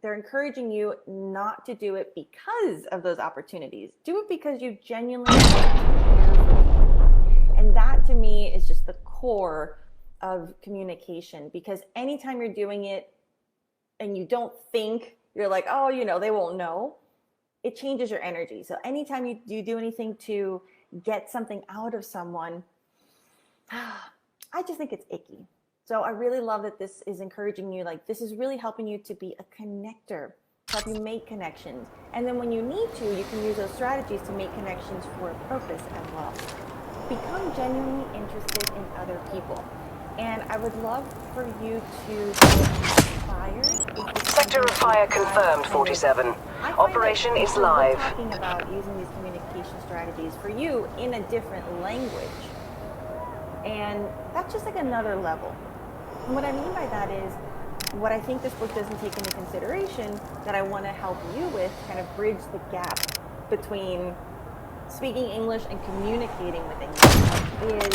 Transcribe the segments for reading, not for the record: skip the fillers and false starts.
they're encouraging you not to do it because of those opportunities. Do it because you genuinely want to care for people. And that to me is just the core of communication, because anytime you're doing it and you don't think, you're like, oh, they won't know, it changes your energy. So anytime you do anything to get something out of someone, I just think it's icky. So I really love that this is encouraging you. Like, this is really helping you to be a connector, to help you make connections. And then when you need to, you can use those strategies to make connections for a purpose as well. Become genuinely interested in other people. And I would love for you to be inspired. Sector of fire confirmed, 47. Operation is live. We're talking about using these communication strategies for you in a different language. And that's just like another level. And what I mean by that is, what I think this book doesn't take into consideration that I want to help you with, kind of bridge the gap between speaking English and communicating with English, is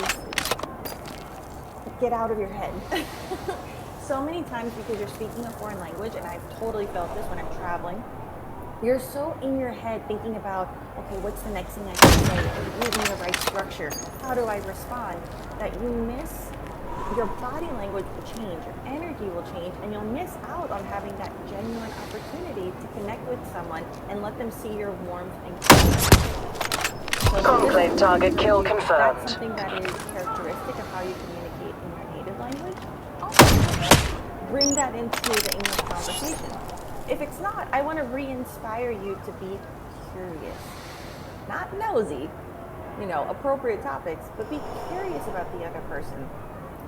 get out of your head. So many times, because you're speaking a foreign language, and I've totally felt this when I'm traveling, you're so in your head thinking about, okay, what's the next thing I can say? Are you using the right structure? How do I respond? That you miss, your body language will change, your energy will change, and you'll miss out on having that genuine opportunity to connect with someone and let them see your warmth and care. Conclave target kill confirmed. That's something that is characteristic of how you communicate in your native language. Bring that into the English conversation. If it's not, I want to re-inspire you to be curious. Not nosy, appropriate topics, but be curious about the other person.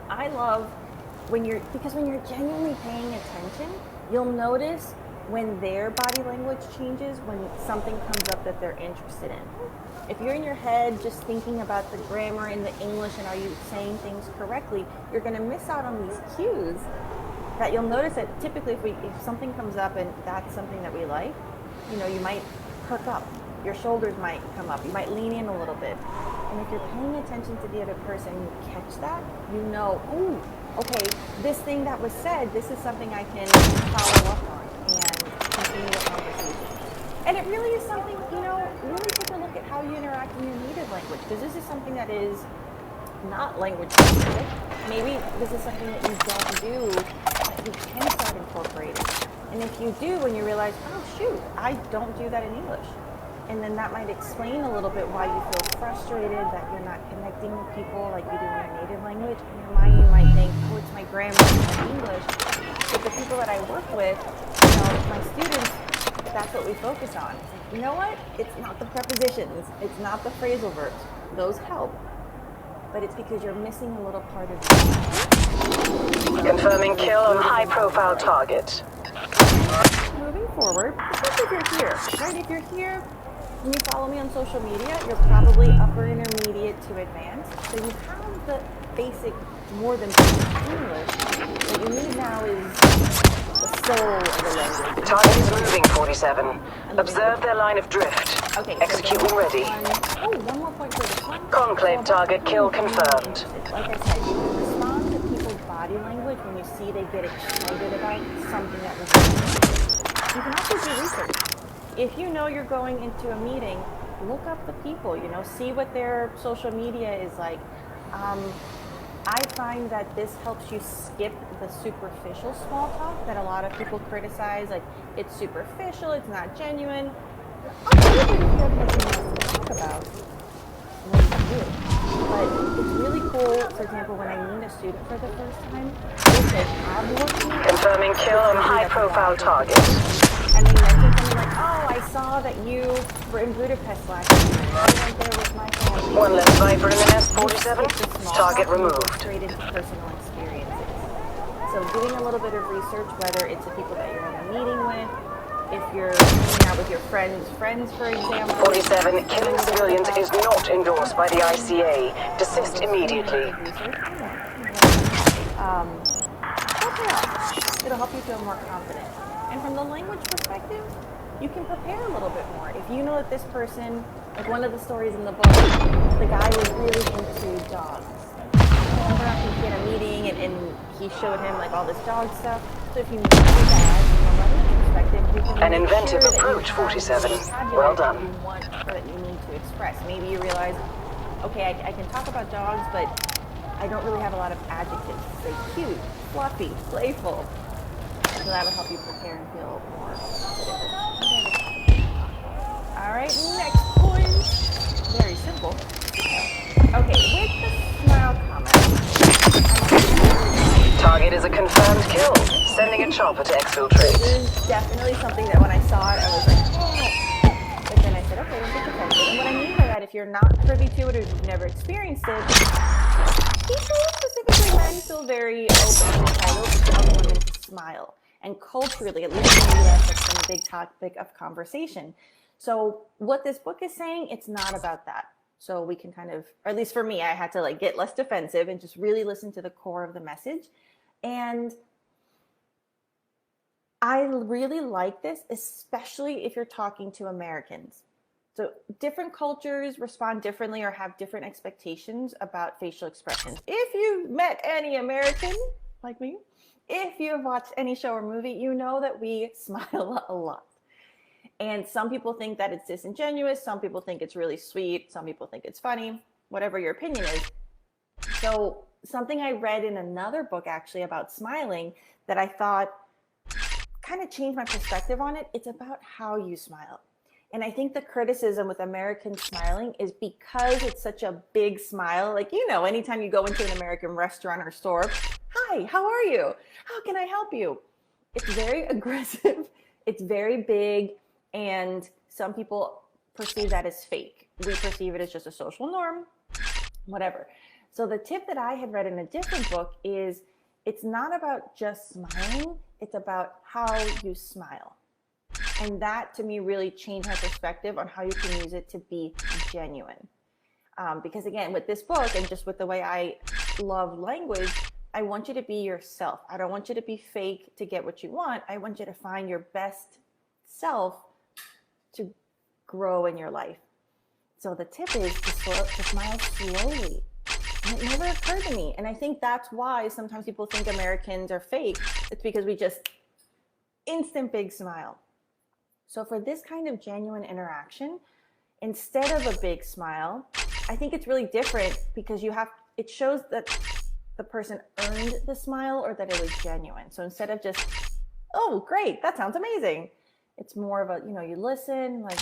I love because when you're genuinely paying attention, you'll notice when their body language changes, when something comes up that they're interested in. If you're in your head just thinking about the grammar in the English and are you saying things correctly, you're going to miss out on these cues that you'll notice that typically if something comes up and that's something that we like, you might perk up. Your shoulders might come up. You might lean in a little bit. And if you're paying attention to the other person, you catch that, ooh, okay, this thing that was said, this is something I can follow up on and continue the conversation. And it really is something, really take a look at how you interact in your native language, because this is something that is not language specific. Maybe this is something that you don't do that you can start incorporating. And if you do, and you realize, oh shoot, I don't do that in English. And then that might explain a little bit why you feel frustrated that you're not connecting with people like you do in your native language. In your mind, you might think, oh, it's my grammar, it's my English. But the people that I work with, my students, that's what we focus on. It's like, you know what? It's not the prepositions. It's not the phrasal verbs. Those help. But it's because you're missing a little part of it. Confirming kill on high-profile target. Moving forward, especially if you're here, right? If you're here and you follow me on social media, you're probably upper intermediate to advanced. So you have the basic, more than basic English. What you need now is the soul of the language. Target is moving, 47. Observe their line of drift. Okay, execute when ready. One more point for this one. Conclave target kill confirmed. Like I said, you can respond to people's body language when you see they get excited about something that was happening. You can also do research. If you know you're going into a meeting, look up the people, see what their social media is like. I find that this helps you skip the superficial small talk that a lot of people criticize, like it's superficial, it's not genuine. I'll tell you if you have nothing to talk about when you do. But it's really cool, for example, when I meet a student for the first time, they say, I'm working. Confirming kill on high-profile target. And they mention something like, oh, I saw that you were in Budapest last year. I went there with my family. One less Viper in the nest, 47. Target removed. Straight into personal experiences. So doing a little bit of research, whether it's the people that you're in a meeting with, if you're hanging out with your friends, for example. 47. Killing civilians is not endorsed by the ICA. Desist immediately. It'll help you feel more confident. And from the language perspective, you can prepare a little bit more. If you know that this person, like one of the stories in the book, the guy was really into dogs. Remember after he had a meeting and he showed him like all this dog stuff? So if you know that from a language perspective, An make inventive sure that you approach, have 47. the vocabulary Well that done. you want or that you need to express. Maybe you realize, okay, I can talk about dogs, but I don't really have a lot of adjectives to say cute, fluffy, playful. So that will help you prepare and feel more confident. All right, next point. Very simple. Okay, with the smile comment. Target is a confirmed kill. Sending a chopper to exfiltrate. This is definitely something that when I saw it, I was like, oh. But then I said, okay, don't get defensive. And what I mean by that, if you're not privy to it or you've never experienced it, people, specifically men, feel very open and entitled to tell women to smile. And culturally, at least in the US, that's been a big topic of conversation. So what this book is saying, it's not about that. So we can kind of, or at least for me, I had to like get less defensive and just really listen to the core of the message. And I really like this, especially if you're talking to Americans. So different cultures respond differently or have different expectations about facial expressions. If you've met any American like me, if you have watched any show or movie, you know that we smile a lot. And some people think that it's disingenuous. Some people think it's really sweet. Some people think it's funny, whatever your opinion is. So something I read in another book actually about smiling that I thought kind of changed my perspective on it. It's about how you smile. And I think the criticism with American smiling is because it's such a big smile. Like, you know, anytime you go into an American restaurant or store, hi, how are you? How can I help you? It's very aggressive. It's very big. And some people perceive that as fake. We perceive it as just a social norm, whatever. So the tip that I had read in a different book is it's not about just smiling. It's about how you smile. And that to me really changed my perspective on how you can use it to be genuine. Because again, with this book and just with the way I love language, I want you to be yourself. I don't want you to be fake to get what you want. I want you to find your best self to grow in your life. So the tip is to smile slowly. And it never occurred to me. And I think that's why sometimes people think Americans are fake. It's because we just instant big smile. So for this kind of genuine interaction, instead of a big smile, I think it's really different because it shows that the person earned the smile or that it was genuine. So instead of just, oh, great, that sounds amazing. It's more of a, you listen like,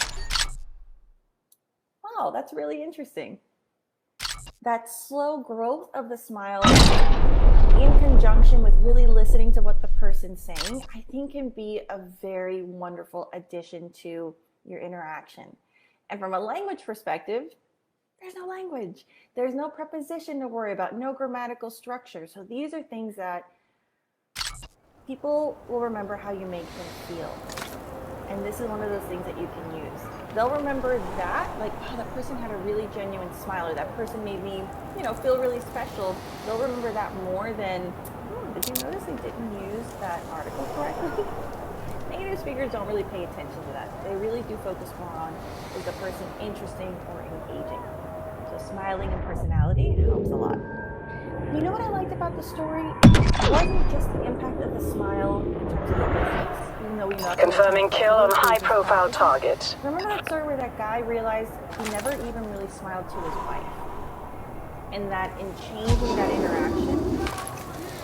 wow, that's really interesting. That slow growth of the smile in conjunction with really listening to what the person's saying, I think can be a very wonderful addition to your interaction. And from a language perspective, there's no language. There's no preposition to worry about, no grammatical structure. So these are things that people will remember how you make them feel. And this is one of those things that you can use. They'll remember that, like, oh, that person had a really genuine smile, or that person made me, feel really special. They'll remember that more than, did you notice they didn't use that article correctly? Native speakers don't really pay attention to that. They really do focus more on, is the person interesting or engaging? So smiling and personality helps a lot. You know what I liked about the story? It wasn't just the impact of the smile in terms of the business. Confirming kill on high-profile target. Remember that story where that guy realized he never even really smiled to his wife? And that in changing that interaction,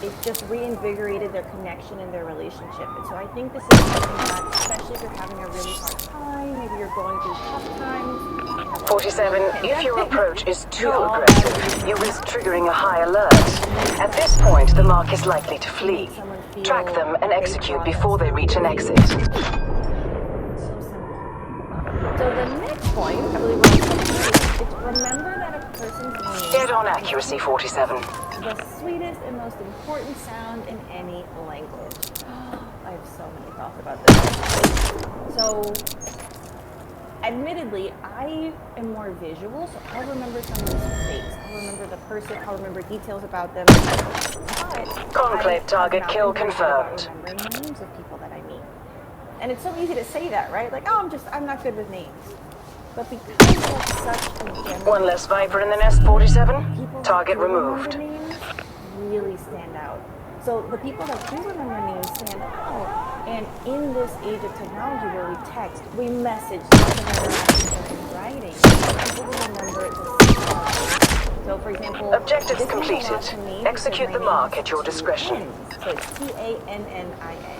it just reinvigorated their connection and their relationship. And so I think this is something that, especially if you're having a really hard time, maybe you're going through tough times. 47, if your approach is too aggressive, you risk triggering a high alert. At this point, the mark is likely to flee. Track them and execute before they reach an exit. So simple. So the next point, I believe we're on is remember that a person's name... Dead on accuracy, 47. The sweetest and most important sound in any language. I have so many thoughts about this. So, admittedly, I am more visual, so I'll remember someone's face. I'll remember the person, I'll remember details about them. Conclave target kill confirmed. Remembering the names of people that I meet. And it's so easy to say that, right? Like, oh, I'm not good with names. But because that's such a general... One less Viper in the nest, 47. Target removed. Names really stand out. So the people that do remember names stand out And in this age of technology where we text, we message, lots of interactions are in writing, people will remember it just. So for example, Objectives this means a lot completed. to me Execute because the my mark name at your has 2 discretion. N's. So it's T-A-N-N-I-A.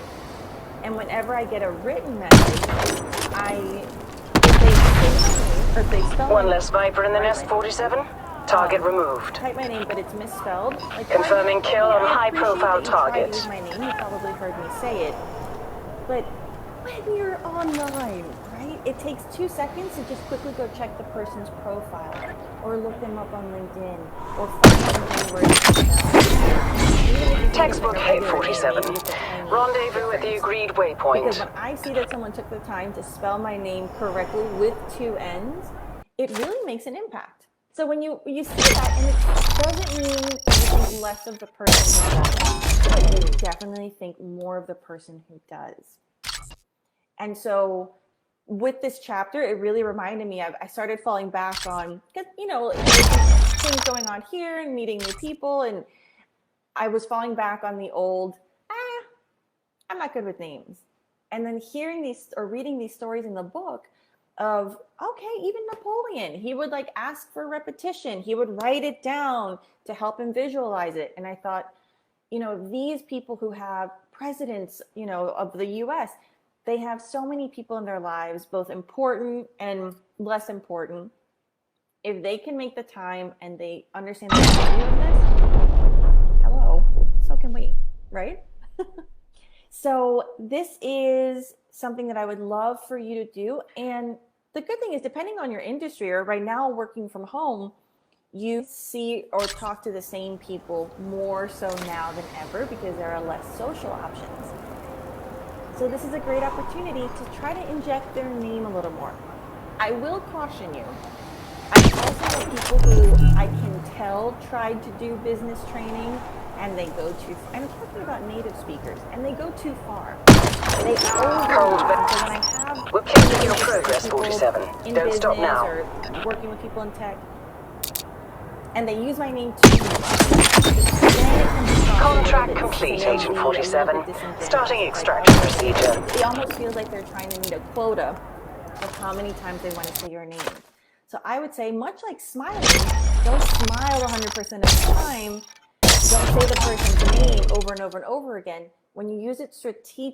And whenever I get a written message, if they spell One my less Viper in the nest, 47. Target removed. type my name, but it's misspelled. Like, Confirming kill on I appreciate high-profile that you tried to target. use my name. You probably heard me say it. But when you're online, right, it takes 2 seconds to just quickly go check the person's profile or look them up on LinkedIn or find something where it's Textbook H1tman. Rendezvous at the agreed waypoint. Because when I see that someone took the time to spell my name correctly with 2 N's, it really makes an impact. So when you see that, and it doesn't mean you think less of the person who doesn't, but you definitely think more of the person who does. And so with this chapter, it really reminded me I started falling back on, because, things going on here and meeting new people, and I was falling back on the old, I'm not good with names. And then hearing these or reading these stories in the book of, okay, even Napoleon, he would like ask for repetition. He would write it down to help him visualize it. And I thought, these people who have presidents, of the US, they have so many people in their lives, both important and less important. If they can make the time and they understand the value of this, hello, so can we, right? So this is something that I would love for you to do. And the good thing is, depending on your industry, or right now working from home, you see or talk to the same people more so now than ever because there are less social options. So this is a great opportunity to try to inject their name a little more. I will caution you. I also know people who I can tell tried to do business training and they go too far. And I'm talking about native speakers, and they go too far. They overdo. So when I have we're pleased with your progress, 47. Don't stop now. Or working with people in tech, and they use my name too much. Contract complete, Agent 47. Starting extraction procedure. It almost feels like they're trying to meet a quota of how many times they want to say your name. So I would say, much like smiling, don't smile 100% of the time. Don't say the person's name over and over and over again. When you use it strategically,